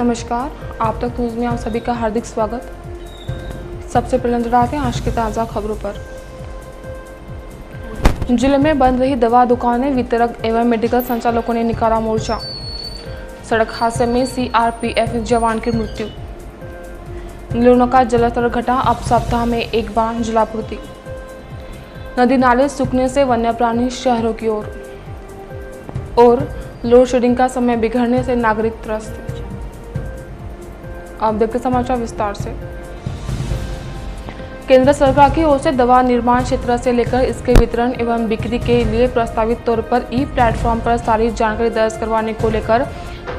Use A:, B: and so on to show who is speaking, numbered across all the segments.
A: नमस्कार, आप तक न्यूज़ में आप सभी का हार्दिक स्वागत। सबसे पहले नजर आते हैं आज की ताज़ा खबरों पर। जिले में बंद रही दवा दुकानें, वितरक एवं मेडिकल संचालकों ने निकाला मोर्चा। सड़क हादसे में सीआरपीएफ जवान की मृत्यु। नीलों का जलस्तर घटा, अब सप्ताह में एक बार जलापूर्ति। नदी नाले सूखने से वन्य प्राणी शहरों की ओर। और लोड शेडिंग का समय बिगड़ने से नागरिक त्रस्त। अब देखते समाचार विस्तार से। केंद्र सरकार की ओर से दवा निर्माण क्षेत्र से लेकर इसके वितरण एवं बिक्री के लिए प्रस्तावित तौर पर ई प्लेटफॉर्म पर सारी जानकारी दर्ज करवाने को लेकर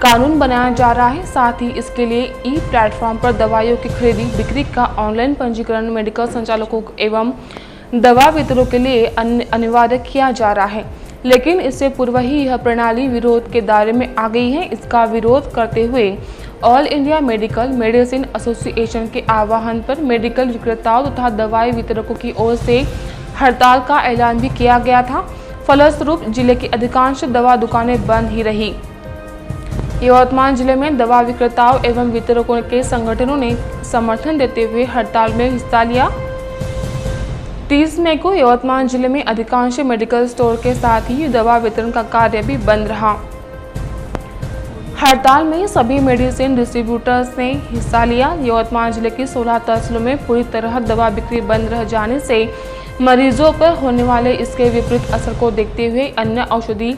A: कानून बनाया जा रहा है। साथ ही इसके लिए ई प्लेटफॉर्म पर दवाइयों की खरीदी बिक्री का ऑनलाइन पंजीकरण मेडिकल संचालकों एवं दवा वितरकों के लिए अनिवार्य किया जा रहा है। लेकिन इससे पूर्व ही यह प्रणाली विरोध के दायरे में आ गई है। इसका विरोध करते हुए all India medical medicine association के आह्वान पर मेडिकल विक्रेताओं तथा दवाई वितरकों की ओर से हड़ताल का ऐलान भी किया गया था। फलस्वरूप जिले की अधिकांश दवा दुकानें बंद ही रही। यवतमाल जिले में दवा विक्रेताओं एवं वितरकों के संगठनों ने समर्थन देते हुए हड़ताल में हिस्सा लिया। 30 मई को यवतमाल जिले में अधिकांश मेडिकल स्टोर के साथ ही दवा वितरण का कार्य भी बंद रहा। हड़ताल में सभी मेडिसिन डिस्ट्रीब्यूटर्स ने हिस्सा लिया। यवतमाल जिले की 16 तहसीलों में पूरी तरह दवा बिक्री बंद रह जाने से मरीजों पर होने वाले इसके विपरीत असर को देखते हुए अन्य औषधि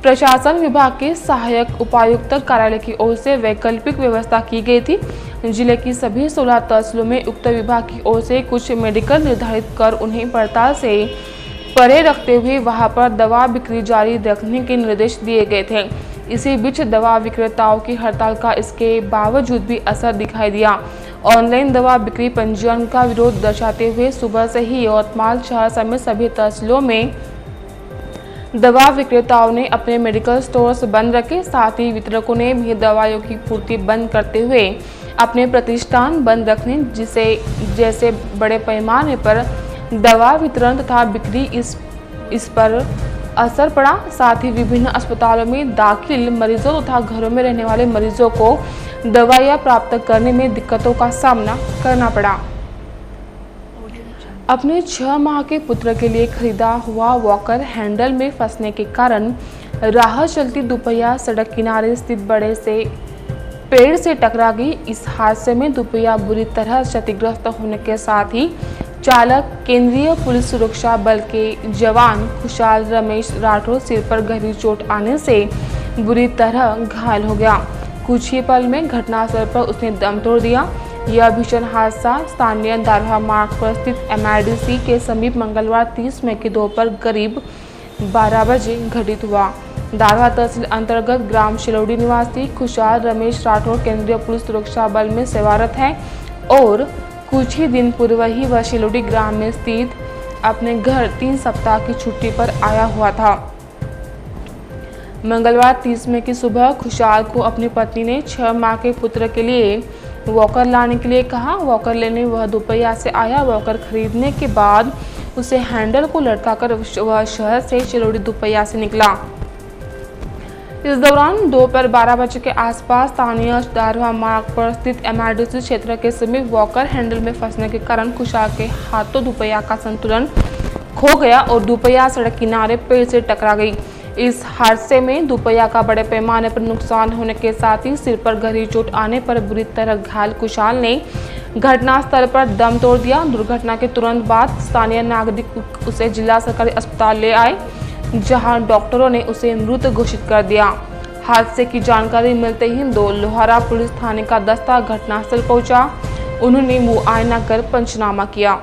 A: प्रशासन विभाग के सहायक उपायुक्त कार्यालय की ओर से वैकल्पिक व्यवस्था की गई थी। जिले की सभी 16 तहसीलों में उक्त विभाग की ओर से कुछ मेडिकल निर्धारित कर उन्हें पड़ताल से परे रखते हुए वहां पर दवा बिक्री जारी रखने के निर्देश दिए गए थे। इसी बीच दवा विक्रेताओं की हड़ताल का इसके बावजूद भी असर दिखाई दिया। ऑनलाइन दवा बिक्री पंजीयन का विरोध दर्शाते हुए सुबह से ही यवतमाल शहर समेत सभी तहसीलों में दवा विक्रेताओं ने अपने मेडिकल स्टोर्स बंद रखे। साथ ही वितरकों ने भी दवाइयों की पूर्ति बंद करते हुए अपने प्रतिष्ठान बंद रखने जिसे जैसे बड़े पैमाने पर दवा वितरण तथा बिक्री इस पर असर पड़ा। साथ ही विभिन्न अस्पतालों में दाखिल मरीजों तथा घरों में रहने वाले मरीजों को दवाइयां प्राप्त करने में दिक्कतों का सामना करना पड़ा। अपने 6 माह के पुत्र के लिए खरीदा हुआ वॉकर हैंडल में फंसने के कारण राह चलती दोपहिया सड़क किनारे स्थित बड़े से पेड़ से टकरा गई। इस हादसे में दोपहिया बुरी तरह क्षतिग्रस्त होने के साथ ही चालक केंद्रीय पुलिस सुरक्षा बल के जवान खुशहाल रमेश राठौर सिर पर गहरी चोट आने से बुरी तरह घायल हो गया। कुछ ही पल में घटनास्थल पर उसने दम तोड़ दिया। यह भीषण हादसा स्थानीय दारहा मार्ग पर स्थित MIDC के समीप मंगलवार 30 मई की दोपहर करीब 12 बजे घटित हुआ। दारहा तहसील अंतर्गत ग्राम शिलौड़ी निवासी खुशहाल रमेश राठौर केंद्रीय पुलिस सुरक्षा बल में सेवारत है और कुछ ही दिन पूर्व ही वह शिलौड़ी ग्राम में स्थित अपने घर 3 सप्ताह की छुट्टी पर आया हुआ था। मंगलवार 30 मई की सुबह खुशहाल को अपनी पत्नी ने 6 माह के पुत्र के लिए वॉकर लाने के लिए कहा। वॉकर लेने वह दोपहिया से आया। वॉकर खरीदने के बाद उसे हैंडल को लटकाकर वह शहर से शिलौड़ी दोपहिया से निकला। इस दौरान दोपहर 12 बजे के आसपास स्थानीय दारहा मार्ग पर स्थित MIDC क्षेत्र के समीप वॉकर हैंडल में फंसने के कारण खुशहाल के हाथों दोपहिया का संतुलन खो गया और दोपहिया सड़क किनारे पेड़ से टकरा गई। इस हादसे में दोपहिया का बड़े पैमाने पर नुकसान होने के साथ ही सिर पर गहरी चोट आने पर बुरी तरह घायल खुशहाल ने घटनास्थल पर दम तोड़ दिया। दुर्घटना के तुरंत बाद स्थानीय नागरिक उसे जिला सरकारी अस्पताल ले आए, जहां डॉक्टरों ने उसे मृत घोषित कर दिया। हादसे की जानकारी मिलते ही लोहारा पुलिस थाने का दस्ता घटनास्थल पहुंचा। उन्होंने मुआयना कर पंचनामा किया।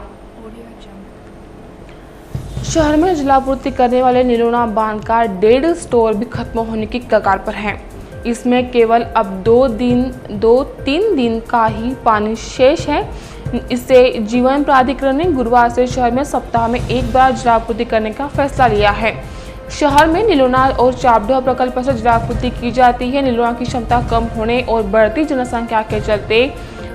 A: शहर में जलापूर्ति करने वाले नीलोना बांध का 1.5 स्टोर भी खत्म होने की कगार पर है। इसमें केवल अब 2-3 दिन का ही पानी शेष है। इससे जीवन प्राधिकरण ने गुरुवार से शहर में सप्ताह में एक बार जलापूर्ति करने का फैसला लिया है। शहर में नीलोना और चापडोह प्रकल्प से जलापूर्ति की जाती है। नीलोना की क्षमता कम होने और बढ़ती जनसंख्या के चलते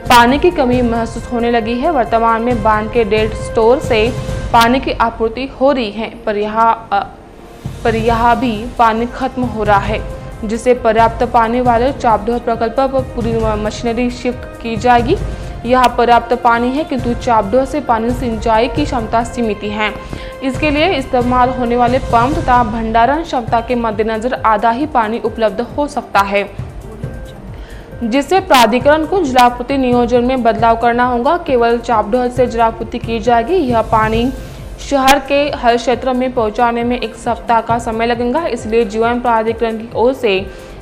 A: पानी की कमी महसूस होने लगी है। वर्तमान में बांध के 1.5 स्टोर से पानी की आपूर्ति हो रही है, पर यहाँ भी पानी खत्म हो रहा है। जिससे पर्याप्त पानी वाले चापडोह प्रकल्प पर पूरी मशीनरी शिफ्ट की जाएगी। यहाँ पर्याप्त पानी है किंतु चापडोह से पानी सिंचाई की क्षमता सीमित है। इसके लिए इस्तेमाल होने वाले पंप तथा भंडारण क्षमता के मद्देनजर आधा ही पानी उपलब्ध हो सकता है, जिससे प्राधिकरण को जलापूर्ति नियोजन में बदलाव करना होगा। केवल चापडोह से जलापूर्ति की जाएगी। यह पानी शहर के हर क्षेत्र में पहुंचाने में 1 सप्ताह का समय लगेगा। इसलिए जीवन प्राधिकरण की ओर से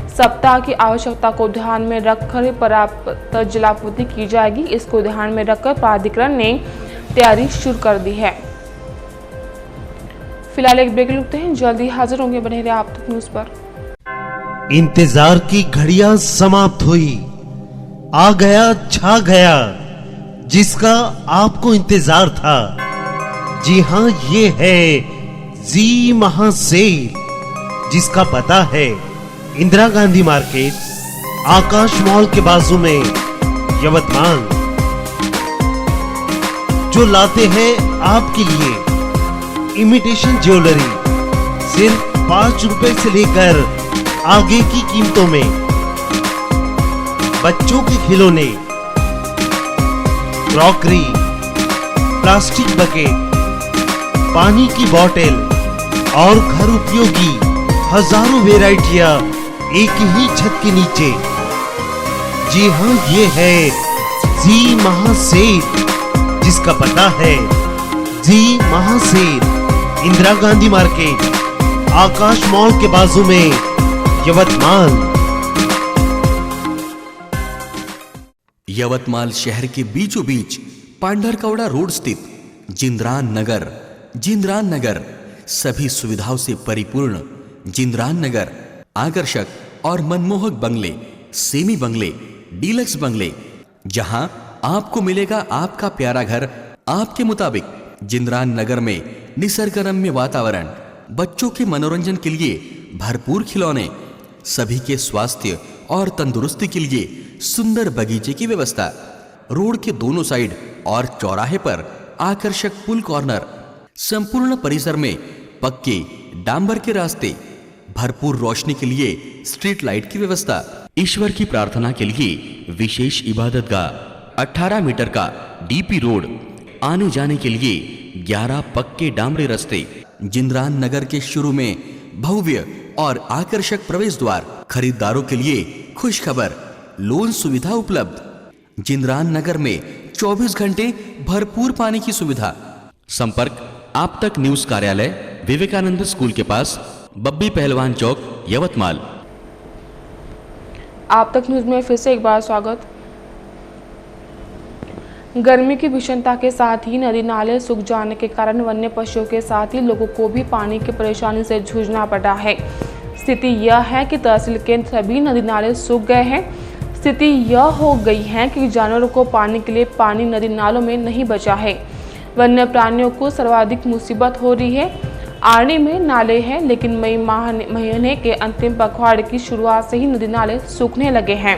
A: सप्ताह की आवश्यकता को ध्यान में रखकर पर्याप्त जलापूर्ति की जाएगी। इसको ध्यान में रखकर प्राधिकरण ने तैयारी शुरू कर दी है। फिलहाल एक ब्रेक लेते हैं, जल्दी हाजिर होंगे, बने रहिए आप तक न्यूज पर।
B: इंतजार की घड़ियां समाप्त हुई, आ गया छा गया जिसका आपको इंतजार था। जी हां, ये है जी महासेल, जिसका पता है इंदिरा गांधी मार्केट, आकाश मॉल के बाजू में, यवतमाल। जो लाते हैं आपके लिए इमिटेशन ज्वेलरी सिर्फ 5 रुपए से लेकर आगे की कीमतों में, बच्चों के खिलौने, क्रॉकरी, प्लास्टिक बकेट, पानी की बोतल और घर उपयोगी हजारों वेराइटियां एक ही छत के नीचे। जी हां, ये है जी महासेल, जिसका पता है जी महासेल, इंदिरा गांधी मार्केट, आकाश मॉल के बाजू में, यवतमाल।
C: यवतमाल शहर के बीचों बीच पांढरकवड़ा रोड स्थित जिंद्रान नगर सभी सुविधाओं से परिपूर्ण जिंद्रान नगर आकर्षक और मनमोहक बंगले, सेमी बंगले, डीलक्स बंगले, जहां आपको मिलेगा आपका प्यारा घर आपके मुताबिक। जिंद्रान नगर में निसर्गरम्य वातावरण, बच्चों के मनोरंजन के लिए भरपूर खिलौने, सभी के स्वास्थ्य और तंदुरुस्ती के लिए सुंदर बगीचे की व्यवस्था, रोड के दोनों साइड और चौराहे पर आकर्षक पुल कॉर्नर, संपूर्ण परिसर में पक्के डांबर के रास्ते, भरपूर रोशनी के लिए स्ट्रीट लाइट की व्यवस्था, ईश्वर की प्रार्थना के लिए विशेष इबादतगाह, 18 मीटर का डीपी रोड, आने जाने के लिए 11 पक्के डामरे रास्ते, जिंद्रान नगर के शुरू में भव्य और आकर्षक प्रवेश द्वार, खरीदारों के लिए खुश खबर, लोन सुविधा उपलब्ध। जिंद्रान नगर में 24 घंटे भरपूर पानी की सुविधा। संपर्क आप तक न्यूज कार्यालय, विवेकानंद स्कूल के पास, बब्बी पहलवान चौक, यवतमाल।
A: आप तक न्यूज में फिर से एक बार स्वागत। गर्मी की भीषणता के साथ ही नदी नाले सूख जाने के कारण वन्य पशुओं के साथ ही लोगों को भी पानी की परेशानी से जूझना पड़ा है। स्थिति यह है कि तहसील के सभी नदी नाले सूख गए हैं। स्थिति यह हो गई है कि जानवरों को पानी के लिए पानी नदी नालों में नहीं बचा है। वन्य प्राणियों को सर्वाधिक मुसीबत हो रही है। आरणी में नाले हैं, लेकिन मई महीने के अंतिम पखवाड़े की शुरुआत से ही नदी नाले सूखने लगे हैं।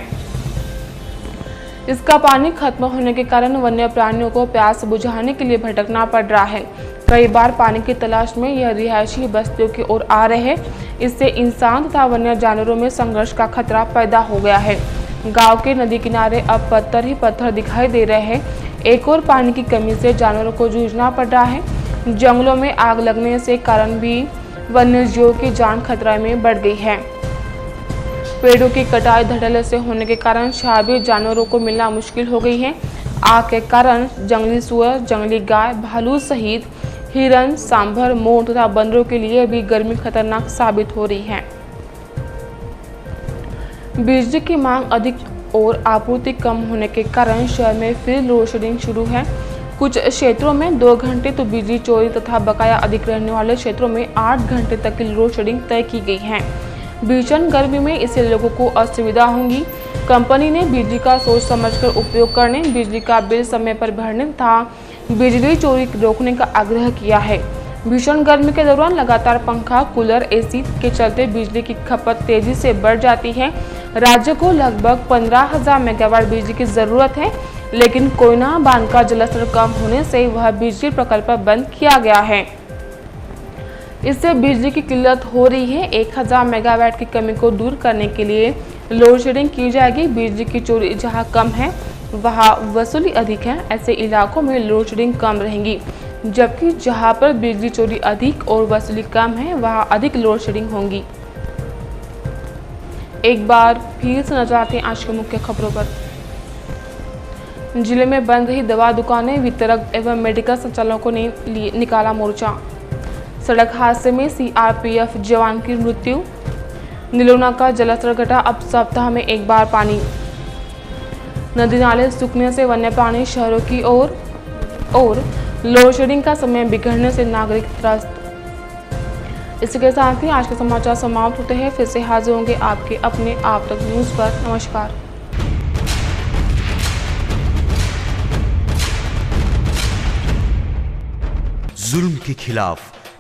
A: इसका पानी खत्म होने के कारण वन्य प्राणियों को प्यास बुझाने के लिए भटकना पड़ रहा है। कई बार पानी की तलाश में यह रिहायशी बस्तियों की ओर आ रहे हैं। इससे इंसान तथा वन्य जानवरों में संघर्ष का खतरा पैदा हो गया है। गांव के नदी किनारे अब पत्थर ही पत्थर दिखाई दे रहे हैं। एक और पानी की कमी से जानवरों को जूझना पड़ रहा है। जंगलों में आग लगने से कारण भी वन्य जीवों की जान खतरा में बढ़ गई है। पेड़ों की कटाई धड़ल्ले से होने के कारण शाहबी जानवरों को मिलना मुश्किल हो गई है। आग के कारण जंगली सुअर, जंगली गाय, भालू सहित हिरन, सांभर, मोर तथा बंदरों के लिए भी गर्मी खतरनाक साबित हो रही है। बिजली की मांग अधिक और आपूर्ति कम होने के कारण शहर में फिर लोड शेडिंग शुरू है। कुछ क्षेत्रों में 2 घंटे तो बिजली चोरी तथा बकाया अधिक रहने वाले क्षेत्रों में 8 घंटे तक की लोड शेडिंग तय की गई है। भीषण गर्मी में इससे लोगों को असुविधा होगी। कंपनी ने बिजली का सोच समझकर उपयोग करने, बिजली का बिल समय पर भरने तथा बिजली चोरी रोकने का आग्रह किया है। भीषण गर्मी के दौरान लगातार पंखा, कूलर, एसी के चलते बिजली की खपत तेजी से बढ़ जाती है। राज्य को लगभग 15,000 मेगावाट बिजली की जरूरत है, लेकिन कोयना बांध का जलस्तर कम होने से वह बिजली प्रकल्प बंद किया गया है। इससे बिजली की किल्लत हो रही है। 1000 मेगावाट की कमी को दूर करने के लिए लोड शेडिंग की जाएगी। बिजली की चोरी जहां कम है वहां वसूली अधिक है। ऐसे इलाकों में लोड शेडिंग कम रहेगी, जबकि जहां पर बिजली चोरी अधिक और वसूली कम है वहां अधिक लोड शेडिंग होंगी। एक बार फिर से नजर आते हैं आज की मुख्य खबरों पर। जिले में बंद रही दवा दुकानें, वितरक एवं मेडिकल संचालकों ने निकाला मोर्चा। सड़क हादसे में सीआरपीएफ जवान की मृत्यु। नीलोना का जलस्तर घटा, अब सप्ताह में एक बार पानी। नदी नाले सूखने से वन्य प्राणी शहरों की ओर और लोड शेडिंग का समय बिगड़ने से नागरिक त्रस्त। इसके साथ ही आज के समाचार समाप्त होते हैं। फिर से हाजिर होंगे आपके अपने आप तक न्यूज़ पर। नमस्कार।
C: जुल्म के खिलाफ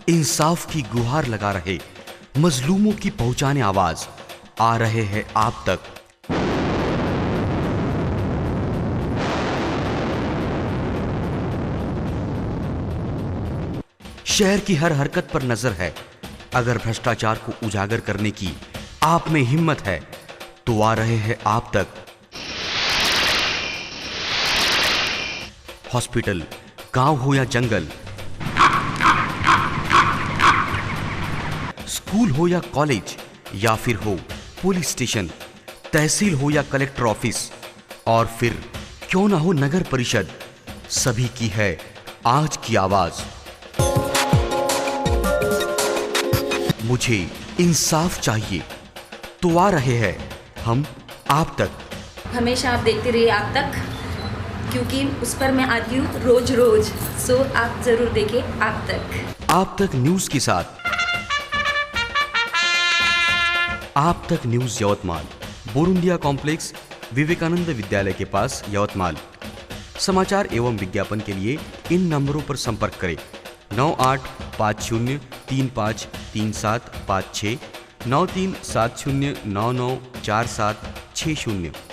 C: इंसाफ की गुहार लगा रहे मजलूमों की पहुंचाने आवाज आ रहे हैं आप तक। शहर की हर हरकत पर नजर है। अगर भ्रष्टाचार को उजागर करने की आप में हिम्मत है तो आ रहे हैं आप तक। हॉस्पिटल, गांव हो या जंगल, स्कूल हो या कॉलेज, या फिर हो पुलिस स्टेशन, तहसील हो या कलेक्टर ऑफिस, और फिर क्यों ना हो नगर परिषद, सभी की है आज की आवाज। मुझे इंसाफ चाहिए तो आ रहे हैं हम आप तक।
D: हमेशा आप देखते रहिए आप तक, क्योंकि उस पर मैं आती हूँ रोज रोज। सो आप जरूर देखें आप तक।
C: आप तक न्यूज के साथ आप तक न्यूज यवतमाल, बोरुंडिया कॉम्प्लेक्स, विवेकानंद विद्यालय के पास यवतमाल। समाचार एवं विज्ञापन के लिए इन नंबरों पर संपर्क करें। 9850353756, 9370994760।